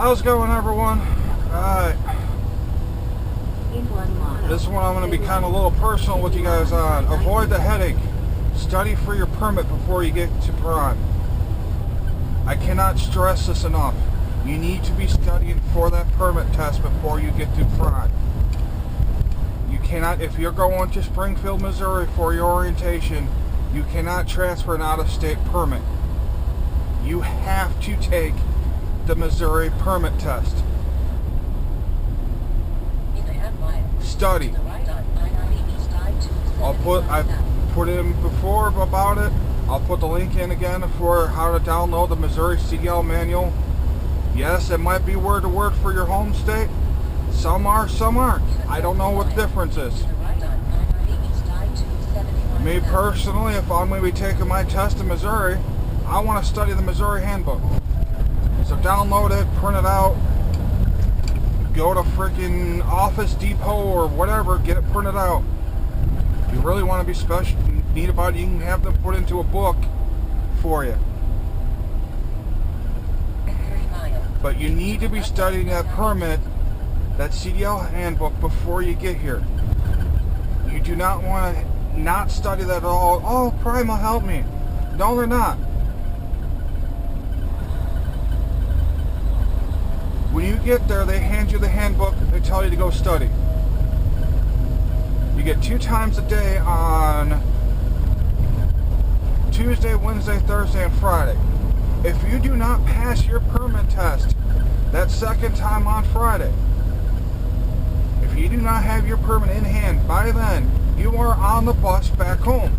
How's it going, everyone? Alright. This one I'm going to be kind of a little personal with you guys on. Avoid the headache. Study for your permit before you get to prime. I cannot stress this enough. You need to be studying for that permit test before you get to prime. You cannot, if you're going to Springfield, Missouri for your orientation, you cannot transfer an out-of-state permit. You have to take the Missouri permit test. Study. I put in before about it. I'll put the link in again for how to download the Missouri CDL manual. Yes, it might be word to word for your home state. Some are, some aren't. I don't know what the difference is. Me personally, if I'm going to be taking my test in Missouri, I want to study the Missouri handbook. So download it, print it out, go to freaking Office Depot or whatever, get it printed out. If you really want to be special, neat about it, you can have them put into a book for you. But you need to be studying that permit, that CDL handbook, before you get here. You do not want to not study that at all. Oh, Prime will help me. No, they're not. When you get there, they hand you the handbook, they tell you to go study. You get 2 times a day on Tuesday, Wednesday, Thursday, and Friday. If you do not pass your permit test that second time on Friday, if you do not have your permit in hand by then, you are on the bus back home.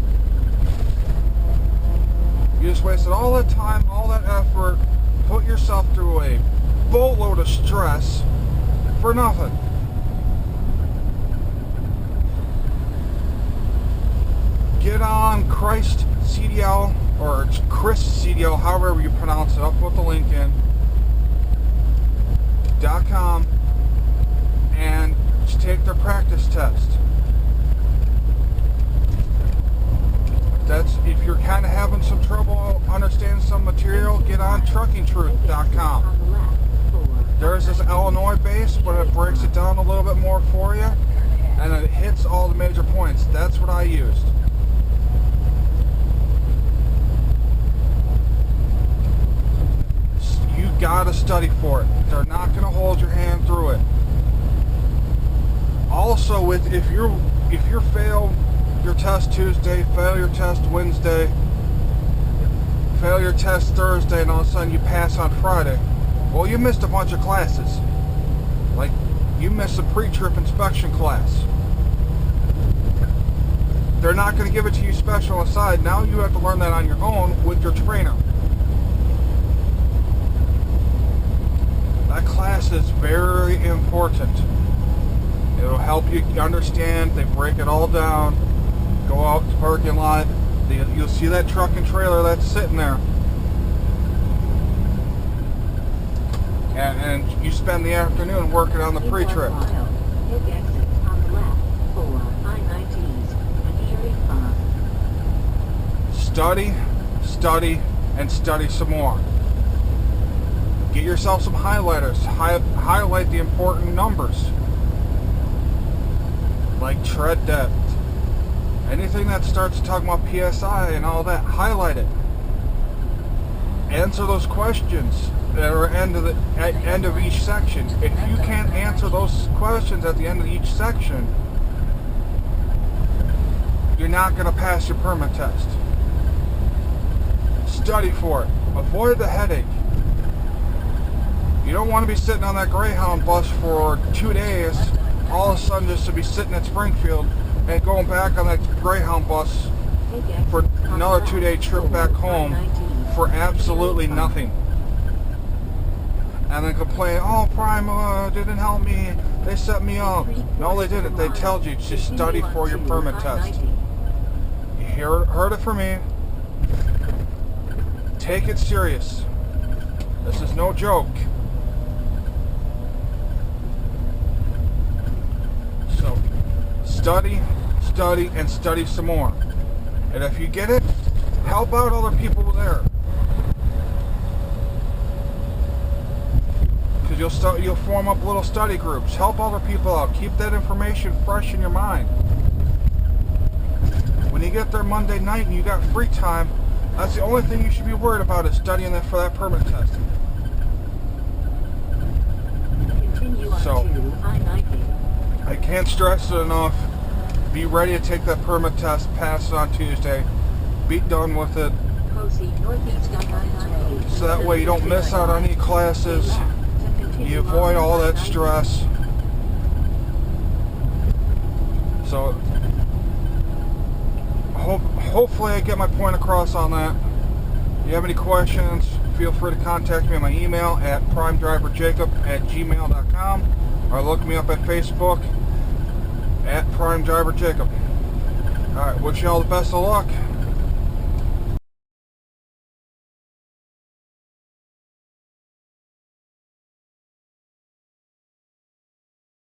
You just wasted all that time, all that effort, put yourself through a boatload of stress for nothing. Get on Christ CDL or Chris CDL, however you pronounce it. I'll put the link in .com and just take their practice test. That's if you're kind of having some trouble understanding some material, get on truckingtruth.com. There's this Illinois base, but it breaks it down a little bit more for you, and it hits all the major points. That's what I used. You gotta study for it. They're not gonna hold your hand through it. Also, if you fail your test Tuesday, fail your test Wednesday, fail your test Thursday, and all of a sudden you pass on Friday, well, you missed a bunch of classes. Like, you missed a pre-trip inspection class. They're not going to give it to you special aside. Now you have to learn that on your own with your trainer. That class is very important. It'll help you understand. They break it all down. Go out to the parking lot. You'll see that truck and trailer that's sitting there. And you spend the afternoon working on the pre-trip. Study, study, and study some more. Get yourself some highlighters. Highlight the important numbers. Like tread depth. Anything that starts talking about PSI and all that, highlight it. Answer those questions that are at end of each section. If you can't answer those questions at the end of each section, you're not going to pass your permit test. Study for it. Avoid the headache. You don't want to be sitting on that Greyhound bus for 2 days, all of a sudden just to be sitting at Springfield and going back on that Greyhound bus for another 2-day trip back home for absolutely nothing. And then complain, oh, Prime didn't help me, they set me up. No, they didn't. They told you to study for your permit test. You heard it from me. Take it serious. This is no joke. So, study, study, and study some more. And if you get it, help out other people there. Because you'll form up little study groups. Help other people out. Keep that information fresh in your mind. When you get there Monday night and you got free time, that's the only thing you should be worried about, is studying for that permit test. So, I can't stress it enough. Be ready to take that permit test, pass it on Tuesday, be done with it. So that way you don't miss out on any classes. You avoid all that stress. So, hopefully I get my point across on that. If you have any questions, feel free to contact me on my email at primedriverjacob@gmail.com, or look me up at Facebook at primedriverjacob. Alright, wish you all the best of luck.